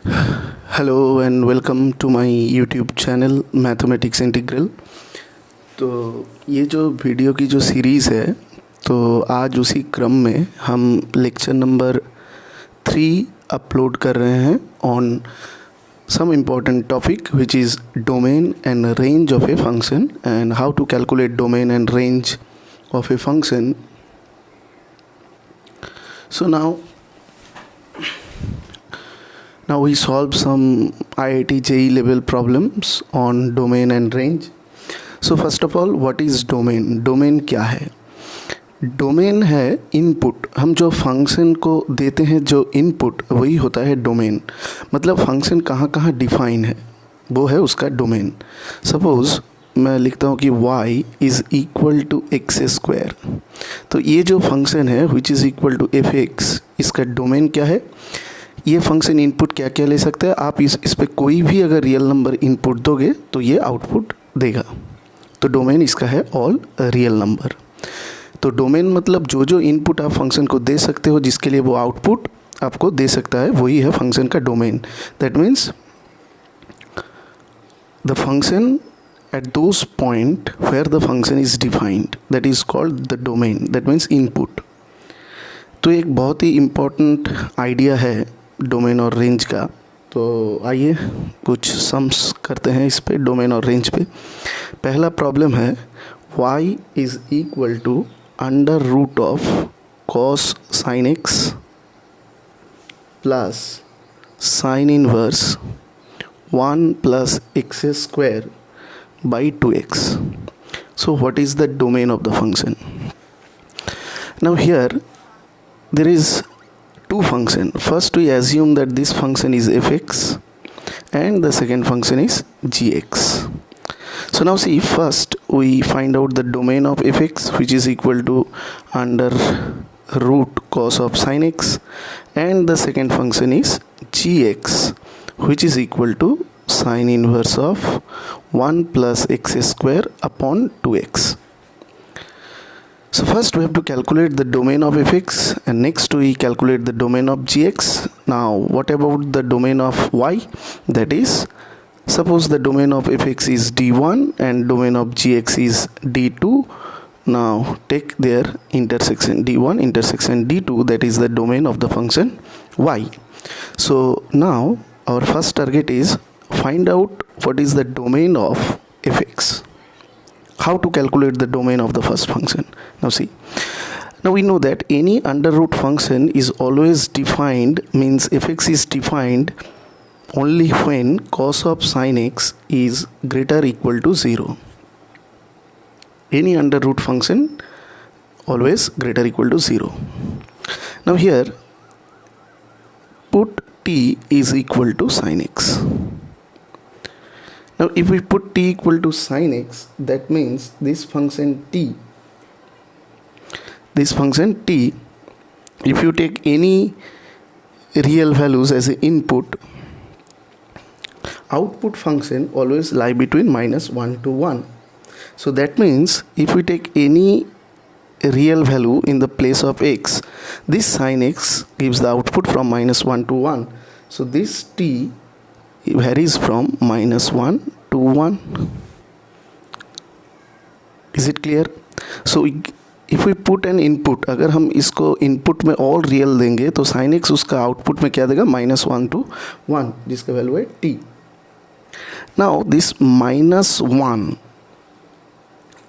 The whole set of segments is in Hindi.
Hello and welcome to my YouTube channel mathematics integral. तो ये जो वीडियो की जो सीरीज़ है, तो आज उसी क्रम में हम लेक्चर नंबर 3 अपलोड कर रहे हैं on some important topic which is domain and range of a function and how to calculate domain and range of a function. So now we solve some IIT JEE level problems on domain and range. So first of all, what is domain? Domain क्या है? डोमेन है इनपुट। हम जो फंक्शन को देते हैं जो इनपुट, वही होता है डोमेन। मतलब फंक्शन कहाँ कहाँ डिफाइन है, वो है उसका डोमेन। सपोज़ मैं लिखता हूँ कि y is equal to x square, तो ये जो फंक्शन है which is equal to f x, इसका डोमेन क्या है? ये फंक्शन इनपुट क्या क्या ले सकता है? आप इस पे कोई भी अगर रियल नंबर इनपुट दोगे तो ये आउटपुट देगा। तो डोमेन इसका है ऑल रियल नंबर। तो डोमेन मतलब जो जो इनपुट आप फंक्शन को दे सकते हो, जिसके लिए वो आउटपुट आपको दे सकता है, वही है फंक्शन का domain. That means the function at those point where the function is defined, that is called the domain, that means input। तो एक बहुत ही इम्पोर्टेंट आइडिया है डोमेन और रेंज का। तो आइए कुछ सम्स करते हैं इस पे, डोमेन और रेंज पे। पहला प्रॉब्लम है y is equal to under root of cos sin x plus sine inverse 1 plus x square by 2x. So what is the domain of the function? Now here there is two function. First we assume that this function is fx and the second function is gx. So now see, first we find out the domain of fx, which is equal to under root cos of sin x, and the second function is gx, which is equal to sin inverse of 1 plus x square upon 2x. So first we have to calculate the domain of fx, and next we calculate the domain of gx. Now what about the domain of y? That is, suppose the domain of fx is d1 and domain of gx is d2. Now take their intersection, d1 intersection d2, that is the domain of the function y. So now our first target is find out what is the domain of fx. How to calculate the domain of the first function? Now see, now we know that any under root function is always defined, means fx is defined only when cos of sin x is greater equal to 0. Any under root function always greater equal to 0. Now here put t is equal to sin x. Now if we put t equal to sin x, that means this function t, if you take any real values as an input, output function always lie between -1 to 1. So that means if we take any real value in the place of x, this sin x gives the output from -1 to 1. So this t varies from -1 to 1. Is it clear? So if we put an input, अगर हम इसको इनपुट में ऑल रियल देंगे तो sin x उसका आउटपुट में क्या देगा? -1 to 1, जिसका वैल्यू है t. Now this -1,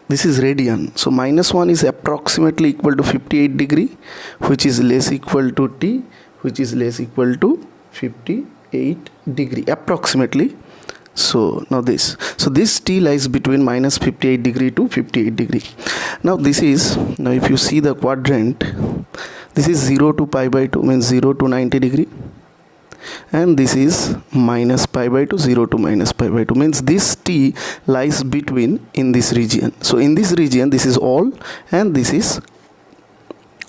this is radian, so -1 is approximately equal to 58 degree, which is less equal to t, which is less equal to 58 degree approximately. So now this t lies between -58 degree to 58 degree. Now this is, now if you see the quadrant, this is 0 to pi by 2, means 0 to 90 degree, and this is minus pi by 2, 0 to minus pi by 2, means this t lies between in this region. So in this region this is all, and this is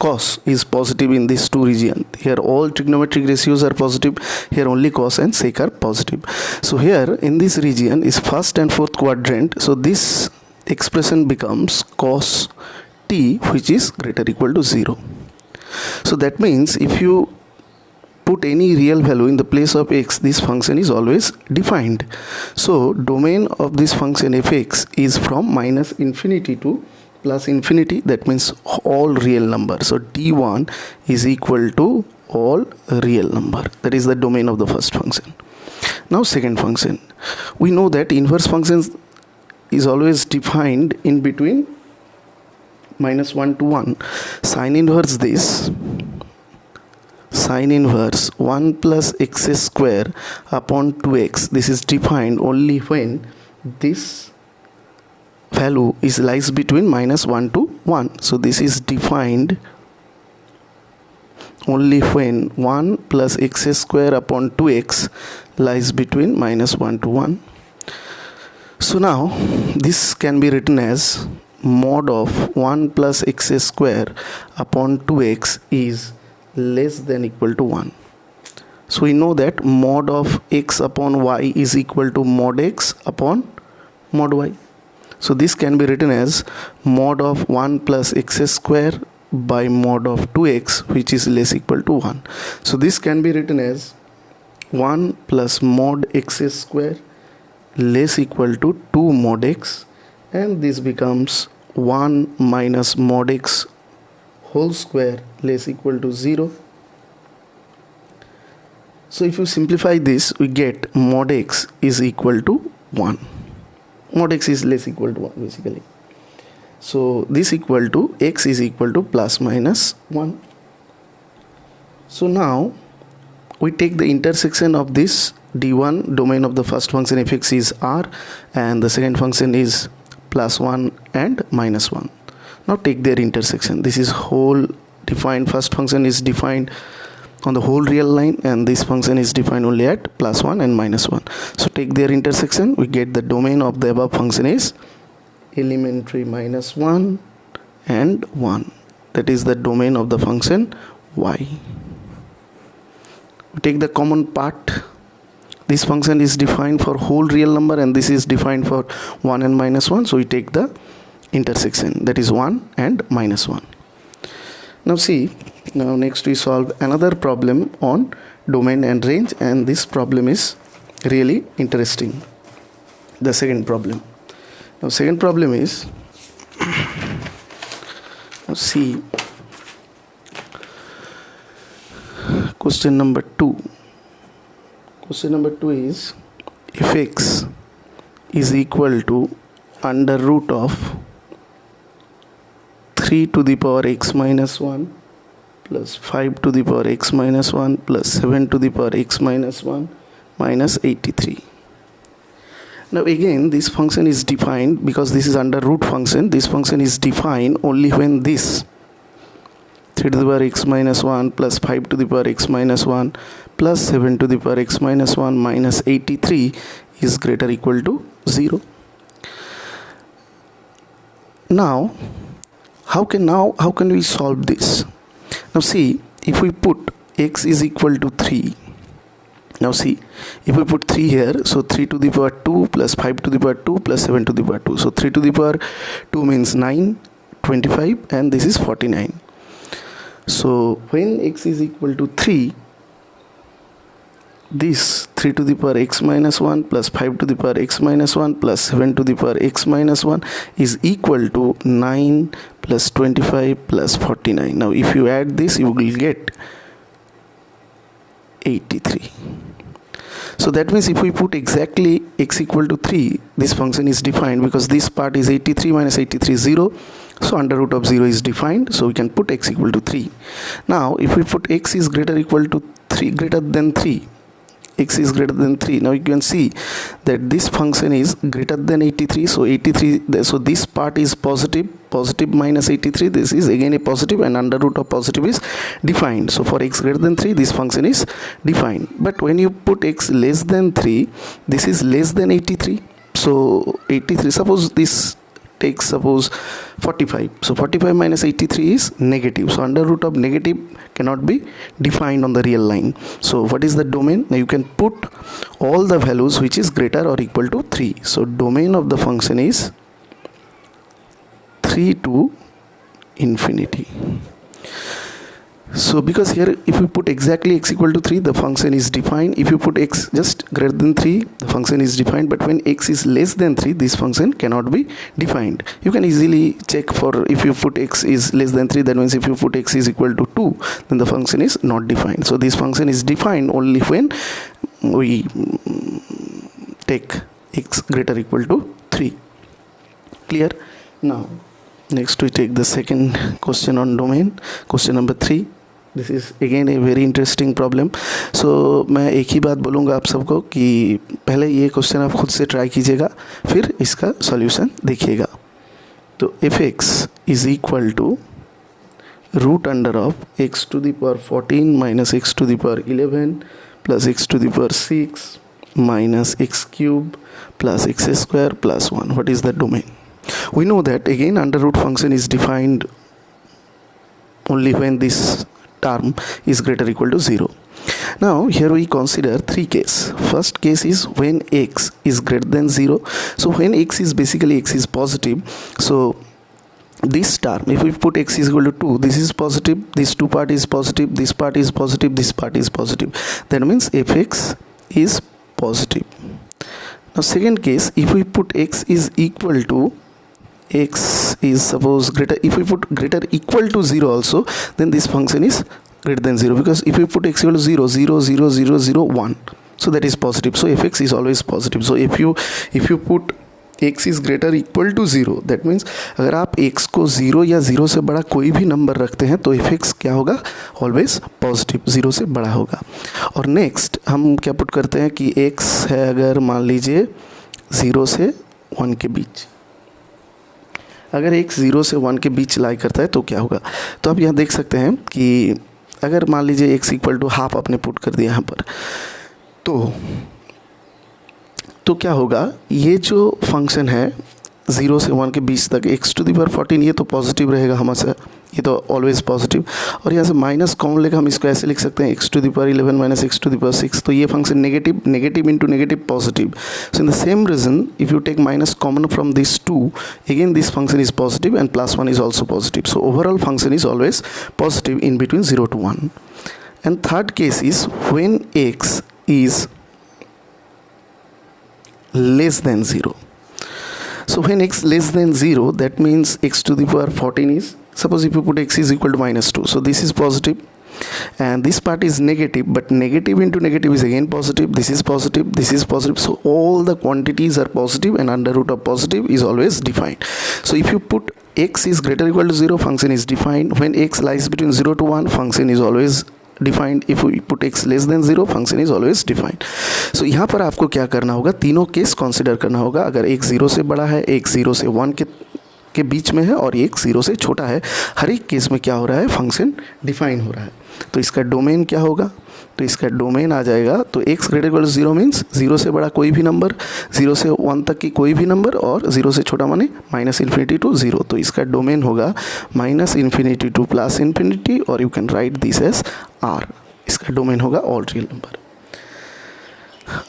cos is positive in these two regions. Here all trigonometric ratios are positive, here only cos and sec are positive. So here in this region is first and fourth quadrant, so this expression becomes cos t, which is greater equal to 0. So that means if you put any real value in the place of x, this function is always defined. So domain of this function fx is from minus infinity to plus infinity, that means all real number. So d1 is equal to all real number. That is the domain of the first function. Now second function, we know that inverse functions is always defined in between minus 1 to 1. Sine inverse this, sine inverse 1 plus x square upon 2x, this is defined only when this value is lies between minus 1 to 1. So this is defined only when 1 plus x square upon 2x lies between minus 1 to 1. So now this can be written as mod of 1 plus x square upon 2x is less than equal to 1. So we know that mod of x upon y is equal to mod x upon mod y. So this can be written as mod of 1 plus x square by mod of 2x, which is less equal to 1. So this can be written as 1 plus mod x square less equal to 2 mod x, and this becomes 1 minus mod x whole square less equal to 0. So if you simplify this, we get mod x is equal to 1. Mod x is less equal to 1 basically. So this equal to x is equal to plus minus 1. So now we take the intersection of this d1, domain of the first function fx is r, and the second function is plus 1 and minus 1. Now take their intersection. This is whole defined, first function is defined on the whole real line, and this function is defined only at plus 1 and minus 1. So take their intersection, we get the domain of the above function is elementary minus 1 and 1. That is the domain of the function y. We take the common part. This function is defined for whole real number and this is defined for 1 and minus 1. So we take the intersection, that is 1 and minus 1. Now see, now next we solve another problem on domain and range, and this problem is really interesting. The second problem. Now second problem is, now see question number 2. Question number 2 is if x is equal to under root of 3 to the power x minus 1 plus 5 to the power x minus 1 plus 7 to the power x minus 1 minus 83. Now again this function is defined, because this is under root function, this function is defined only when this 3 to the power x minus 1 plus 5 to the power x minus 1 plus 7 to the power x minus 1 minus 83 is greater or equal to 0. Now how can we solve this? Now see, if we put x is equal to 3, now see, if we put 3 here, so 3 to the power 2 plus 5 to the power 2 plus 7 to the power 2. So 3 to the power 2 means 9, 25, and this is 49. So when x is equal to 3, this 3 to the power x minus 1 plus 5 to the power x minus 1 plus 7 to the power x minus 1 is equal to 9 plus 25 plus 49. Now if you add this, you will get 83. So that means if we put exactly x equal to 3, this function is defined, because this part is 83 minus 83 is 0. So under root of 0 is defined, so we can put x equal to 3. Now if we put x is greater or equal to 3, greater than 3, x is greater than 3, now you can see that this function is greater than 83. So 83, so this part is positive minus 83, this is again a positive, and under root of positive is defined. So for x greater than 3, this function is defined. But when you put x less than 3, this is less than 83. So 83, suppose this takes suppose 45, so 45 minus 83 is negative. So under root of negative cannot be defined on the real line. So what is the domain? Now you can put all the values which is greater or equal to 3. So domain of the function is 3 to infinity. So because here if you put exactly x equal to 3, the function is defined. If you put x just greater than 3, the function is defined, but when x is less than 3, this function cannot be defined. You can easily check for if you put x is less than 3, that means if you put x is equal to 2, then the function is not defined. So this function is defined only when we take x greater equal to 3. Clear? Now next we take the second question on domain, question number 3. This is again a very interesting problem. So मैं एक ही बात बोलूँगा आप सबको कि पहले ये क्वेश्चन आप खुद से ट्राई कीजिएगा, फिर इसका सॉल्यूशन देखिएगा. तो F X is equal to root under of X to the power 14 minus X to the power 11 plus X to the power 6 minus X cube plus x square plus 1. What is the domain? We know that again under root function is defined only when this term is greater equal to 0. Now here we consider 3 cases. First case is when x is greater than 0. So when x is basically x is positive, so this term, if we put x is equal to 2, this is positive, this 2 part is positive, this part is positive, this part is positive. That means fx is positive. Now second case, if we put x is equal to x is suppose greater, if we put greater equal to 0 also, then this function is greater than 0, because if we put x equal to 0, 0, 0, 0, 0, 1, so that is positive. So fx is always positive. So if you put x is greater equal to 0, that means अगर आप x को 0 या 0 से बड़ा कोई भी नंबर रखते हैं तो fx क्या होगा? ऑलवेज पॉजिटिव, 0 से बड़ा होगा. और नेक्स्ट हम क्या पुट करते हैं कि x है अगर मान लीजिए 0 से 1 के बीच, अगर x 0 से 1 के बीच लाई करता है तो क्या होगा? तो आप यहाँ देख सकते हैं कि अगर मान लीजिए x इक्वल टू हाफ आपने पुट कर दिया यहाँ पर, तो क्या होगा? ये जो फंक्शन है 0 से 1 के बीच तक x टू द पावर 14, ये तो पॉजिटिव रहेगा हमेशा, ये तो ऑलवेज पॉजिटिव. और यहाँ से माइनस कॉमन लेकर हम इसको ऐसे लिख सकते हैं x to the power 11 minus x to the power 6. तो ये function negative, negative into negative positive. So in the same region if you take minus common from this 2, again this function is positive and plus 1 is also positive. So overall function is always positive in between 0 to 1. And third case is when x is less than 0. So when x less than 0, that means x to the power 14 is, suppose if you put x is equal to minus 2, so this is positive and this part is negative, but negative into negative is again positive, this is positive, this is positive. So all the quantities are positive and under root of positive is always defined. So if you put x is greater or equal to 0, function is defined. When x lies between 0 to 1, function is always defined. If we put x less than 0, function is always defined. So यहाँ पर आपको क्या करना होगा? तीनों केस कंसिडर करना होगा. अगर x 0 से बड़ा है, x 0 से 1 के बीच में है और एक 0 से छोटा है, हर एक केस में क्या हो रहा है? फंक्शन डिफाइन हो रहा है. तो इसका डोमेन क्या होगा? तो इसका डोमेन आ जाएगा, तो x greater equal to 0 means 0 से बड़ा कोई भी नंबर, 0 से 1 तक की कोई भी नंबर, और 0 से छोटा माने माइनस इन्फिनिटी टू 0. तो इसका डोमेन होगा minus infinity to plus infinity, और you can write this as r. इसका डोमेन होगा ऑल रियल नंबर.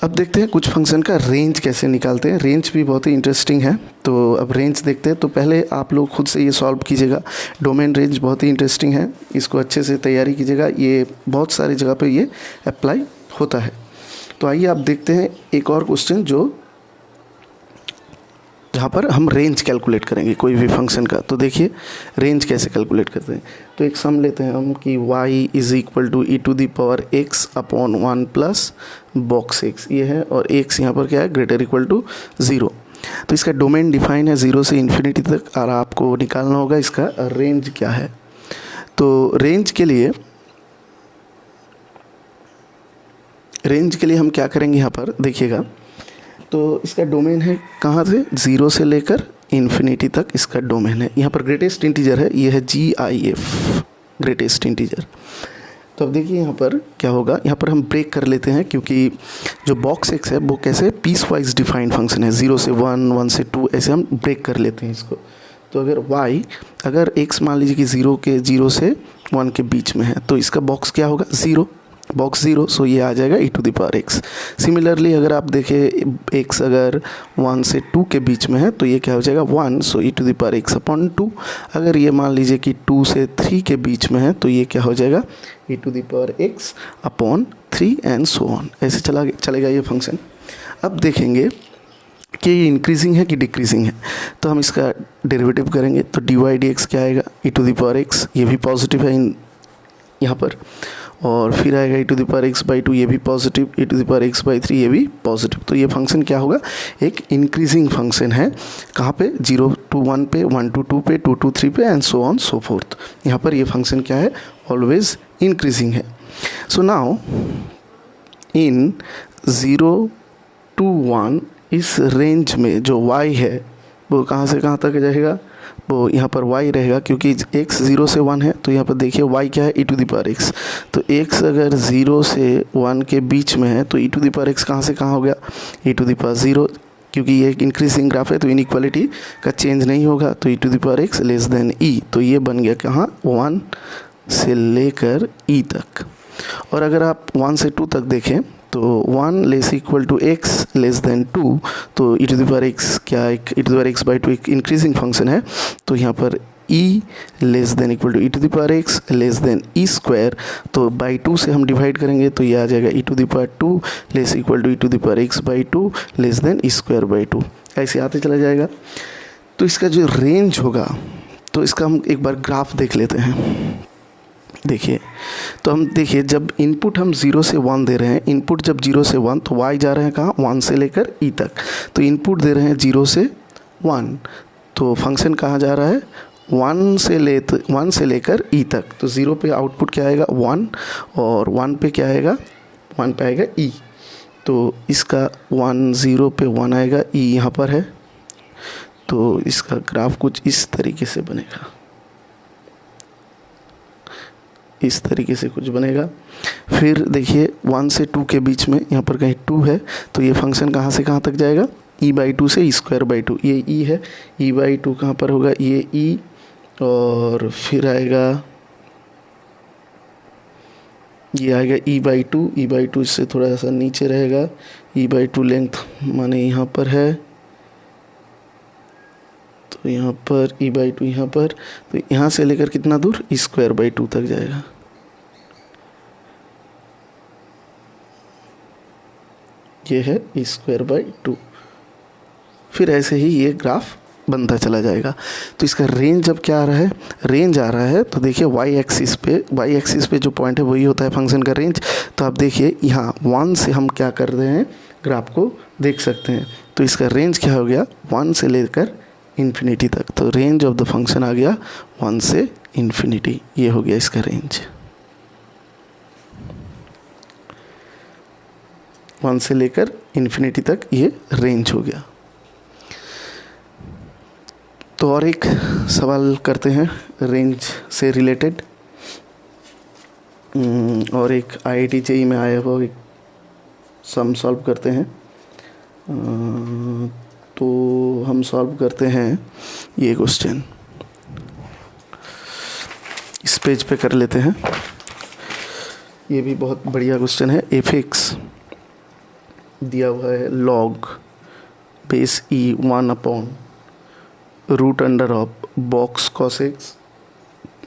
अब देखते हैं कुछ फंक्शन का रेंज कैसे निकालते हैं. रेंज भी बहुत ही इंटरेस्टिंग है. तो अब रेंज देखते हैं. तो पहले आप लोग खुद से ये सॉल्व कीजिएगा. डोमेन रेंज बहुत ही इंटरेस्टिंग है, इसको अच्छे से तैयारी कीजिएगा. ये बहुत सारी जगह पे ये अप्लाई होता है. तो आइए आप देखते हैं एक और क्वेश्चन जहाँ पर हम रेंज कैलकुलेट करेंगे कोई भी फंक्शन का. तो देखिए रेंज कैसे कैलकुलेट करते हैं. तो एक सम लेते हैं हम कि y is equal to e to the power x upon 1 plus box x, ये है, और x यहाँ पर क्या है? Greater equal to 0. तो इसका डोमेन डिफाइन है 0 से इन्फिनिटी तक, और आपको निकालना होगा इसका रेंज क्या है. तो रेंज के लिए हम क्या करेंगे यहाँ पर देखिएगा. तो इसका डोमेन है कहाँ से? 0 से लेकर इन्फिनिटी तक इसका डोमेन है. यहाँ पर ग्रेटेस्ट इंटीजर है, ये है GIF, ग्रेटेस्ट इंटीजर. तो अब देखिए यहाँ पर क्या होगा. यहाँ पर हम ब्रेक कर लेते हैं, क्योंकि जो बॉक्स x है वो कैसे पीस वाइज डिफाइंड फंक्शन है. 0 से 1, 1 से 2, ऐसे हम ब्रेक कर लेते हैं इसको. तो अगर x मान लीजिए कि 0 से 1 के बीच में है, तो इसका बॉक्स क्या होगा? 0. बॉक्स 0, सो ये आ जाएगा e⁻x। सिमिलरली अगर आप देखें x अगर 1 से 2 के बीच में है तो ये क्या हो जाएगा 1, सो e⁻x/2। अगर ये मान लीजिए कि 2 से 3 के बीच में है तो ये क्या हो जाएगा e⁻x/3 एंड सो ऑन। ऐसे चलेगा ये फंक्शन। अब देखेंगे कि ये इंक्रीजिंग है कि डिक्रीजिंग है, तो हम इसका डेरिवेटिव करेंगे तो dy/dx क्या आएगा e⁻x, ये भी पॉजिटिव है यहाँ पर, और फिर आएगा e⁻x/2, ये भी पॉजिटिव, e⁻x/3 ये भी पॉजिटिव। तो ये फंक्शन क्या होगा, एक इंक्रीजिंग फंक्शन है। कहाँ पे, 0 to 1 पे, 1 to 2 पे, 2 to 3 पे and so on so fourth. यहाँ पर ये फंक्शन क्या है, ऑलवेज इंक्रीजिंग है। सो नाउ इन 0 to 1 इस रेंज में जो y है वो कहाँ से कहाँ तक जाएगा, वो यहाँ पर y रहेगा, क्योंकि x 0 से 1 है तो यहाँ पर देखिए y क्या है e⁻x। तो x अगर 0 से 1 के बीच में है तो e⁻x कहाँ से कहाँ हो गया e⁻0, क्योंकि ये एक इंक्रीजिंग ग्राफ है तो इनइक्वालिटी का चेंज नहीं होगा, तो e⁻x लेस देन e, तो ये बन गया कहाँ 1 से लेकर e तक। और अगर आप 1 से 2 तक देखें तो 1 less equal to x less than 2, तो e⁻x क्या एक e⁻x/2 एक इंक्रीजिंग फंक्शन है, तो यहाँ पर e less than equal to e⁻x less than e square, तो बाई 2 से हम डिवाइड करेंगे तो ये आ जाएगा e⁻2 less equal to e⁻x/2 less than e स्क्वायर/2, ऐसे आते चला जाएगा। तो इसका जो रेंज होगा, तो इसका हम एक बार ग्राफ देख लेते हैं। देखिए, तो हम देखिए जब इनपुट हम 0 से 1 दे रहे हैं, इनपुट जब 0 से 1 तो y जा रहे हैं कहाँ 1 से लेकर e तक, तो इनपुट दे रहे हैं 0 से 1, तो फंक्शन कहाँ जा रहा है 1 से लेकर e तक, तो 0 पे आउटपुट क्या आएगा 1 और 1 पे क्या आएगा 1 पे आएगा e, तो इसका 1 0 पे 1 आएगा, e यहाँ पर है, तो इसका ग्राफ कुछ इस तरीके से बनेगा, इस तरीके से कुछ बनेगा। फिर देखिए 1 से 2 के बीच में यहाँ पर कहीं 2 है, तो ये फंक्शन कहाँ से कहाँ तक जाएगा e/2 से e²/2, ये e है, e/2 कहाँ पर होगा ये e, और फिर आएगा ये आएगा e/2 इससे थोड़ा सा नीचे रहेगा, e/2 लेंथ माने यहाँ पर है, तो यहाँ पर e/2 यहाँ पर, तो यहाँ से लेकर कितना दूर e²/2 तक जाएगा, ये है e²/2। फिर ऐसे ही ये ग्राफ बनता चला जाएगा। तो इसका रेंज अब क्या आ रहा है, रेंज आ रहा है, तो देखिए y एक्सिस पे जो पॉइंट है वही होता है फंक्शन का रेंज। तो आप देखिए यहाँ 1 से हम क्या कर रहे हैं, ग्राफ को देख सकते हैं, तो इसका रेंज क्या हो गया 1 से लेकर इन्फिनिटी तक, तो रेंज ऑफ द फंक्शन आ गया 1 से इन्फिनिटी, ये हो गया इसका रेंज। 1 से लेकर इन्फिनिटी तक ये रेंज हो गया। तो और एक सवाल करते हैं रेंज से रिलेटेड, और एक IIT JEE में आया हुआ एक सम सॉल्व करते हैं। तो हम सॉल्व करते हैं ये क्वेश्चन, इस पेज पे कर लेते हैं। ये भी बहुत बढ़िया क्वेश्चन है। f(x) दिया हुआ है log बेस e 1/√अंडर box cos x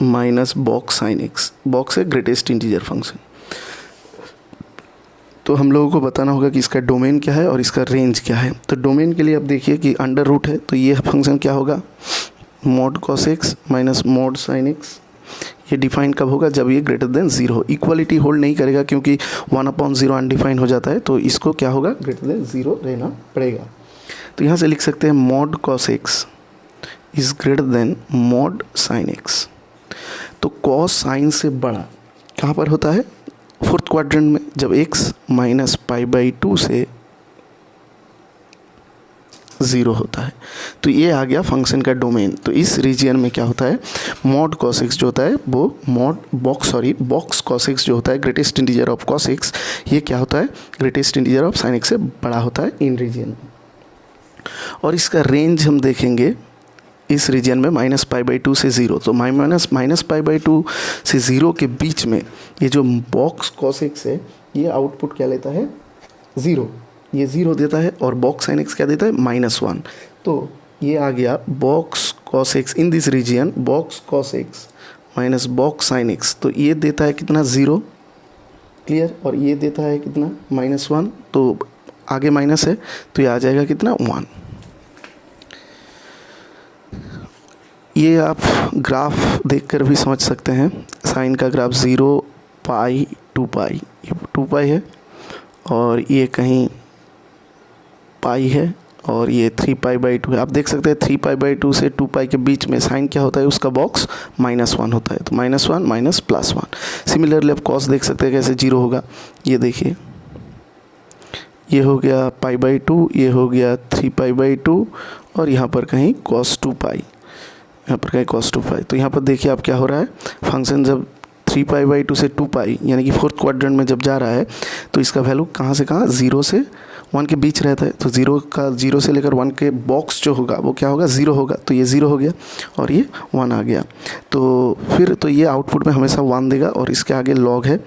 minus box sin x। Box है ग्रेटेस्ट इंटीजर फंक्शन। तो हम लोगों को बताना होगा कि इसका डोमेन क्या है और इसका रेंज क्या है। तो डोमेन के लिए आप देखिए कि अंडर रूट है, तो ये फंक्शन क्या होगा mod cos x minus mod sin x। ये डिफाइन कब होगा, जब ये ग्रेटर देन 0 हो। इक्वालिटी होल्ड नहीं करेगा क्योंकि 1/0 अनडिफाइन हो जाता है, तो इसको क्या होगा ग्रेटर देन 0 रहना पड़ेगा। तो यहाँ से लिख सकते हैं mod cos x is greater than mod sin x। तो cos sin से बड़ा कहाँ पर होता है, फोर्थ क्वाड्रेंट में, जब x माइनस π/2 से 0 होता है। तो ये आ गया फंक्शन का डोमेन। तो इस रीजियन में क्या होता है, mod cos x जो होता है वो बॉक्स cos x जो होता है greatest integer of cos x, ये क्या होता है greatest integer of sin x से बड़ा होता है इन रीजियन में। और इसका रेंज हम देखेंगे इस रीजन में -π/2 से 0, तो -π/2 से 0 के बीच में ये जो बॉक्स cos x है ये आउटपुट क्या लेता है 0, ये 0 देता है, और बॉक्स sin x क्या देता है -1। तो ये आ गया box cos x in this region, box cos x minus box sin x, तो ये देता है कितना 0, क्लियर, और ये देता है कितना -1, तो आगे माइनस है तो ये आ जाएगा कितना 1। ये आप ग्राफ देखकर भी समझ सकते हैं, साइन का ग्राफ 0 पाई 2π, ये 2π है और ये कहीं पाई है और ये 3π/2 है। आप देख सकते हैं 3π/2 से 2π के बीच में साइन क्या होता है, उसका बॉक्स -1 होता है, तो -1 माइनस +1। सिमिलरली आप कॉस देख सकते हैं कैसे 0 होगा, ये देखिए ये हो गया π/2, ये हो गया 3π/2 और यहाँ पर कहीं cos 2π, यहाँ पर कहीं cos 2π। तो यहाँ पर देखिए आप क्या हो रहा है, फंक्शन जब 3π/2 से 2π यानी कि फोर्थ क्वाड्रेंट में जब जा रहा है तो इसका वैल्यू कहाँ से कहाँ 0 से 1 के बीच रहता है, तो 0 से लेकर 1 के बॉक्स जो होगा वो क्या होगा 0 होगा, तो ये 0 हो गया और ये 1 आ गया। तो फिर तो ये आउटपुट में हमेशा 1 देगा और इसके आगे लॉग है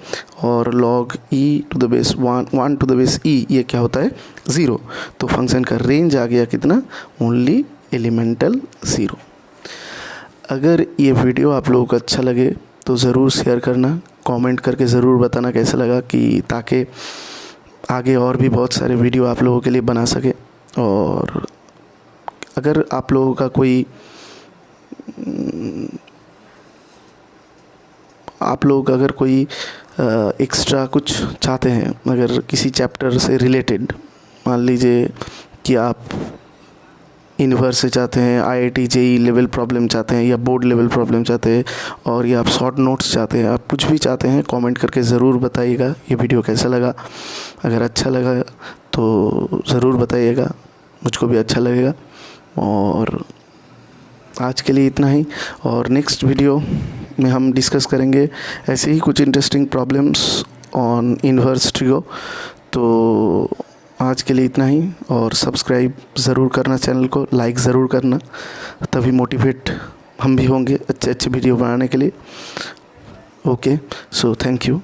और log e⁻1 ये क्या होता है 0, तो फंक्शन का रेंज आ गया कितना ओनली एलिमेंटल 0। अगर ये वीडियो आप लोगों को अच्छा लगे तो ज़रूर शेयर करना, कमेंट करके ज़रूर बताना कैसा लगा, कि ताकि आगे और भी बहुत सारे वीडियो आप लोगों के लिए बना सके। और अगर आप लोगों का कोई एक्स्ट्रा कुछ चाहते हैं, अगर किसी चैप्टर से रिलेटेड, मान लीजिए कि आप यूनिवर्स से चाहते हैं, IIT JEE लेवल प्रॉब्लम चाहते हैं या बोर्ड लेवल प्रॉब्लम चाहते हैं, और या आप शॉर्ट नोट्स चाहते हैं, आप कुछ भी चाहते हैं, कमेंट करके ज़रूर बताइएगा ये वीडियो कैसा लगा। अगर अच्छा लगा तो ज़रूर बताइएगा, मुझको भी अच्छा लगेगा। और आज के लिए इतना ही, और नेक्स्ट वीडियो में हम डिस्कस करेंगे ऐसे ही कुछ interesting problems on inverse trigo. तो आज के लिए इतना ही, और सब्सक्राइब ज़रूर करना चैनल को, लाइक ज़रूर करना, तभी मोटिवेट हम भी होंगे अच्छे अच्छे वीडियो बनाने के लिए। Okay, so thank you.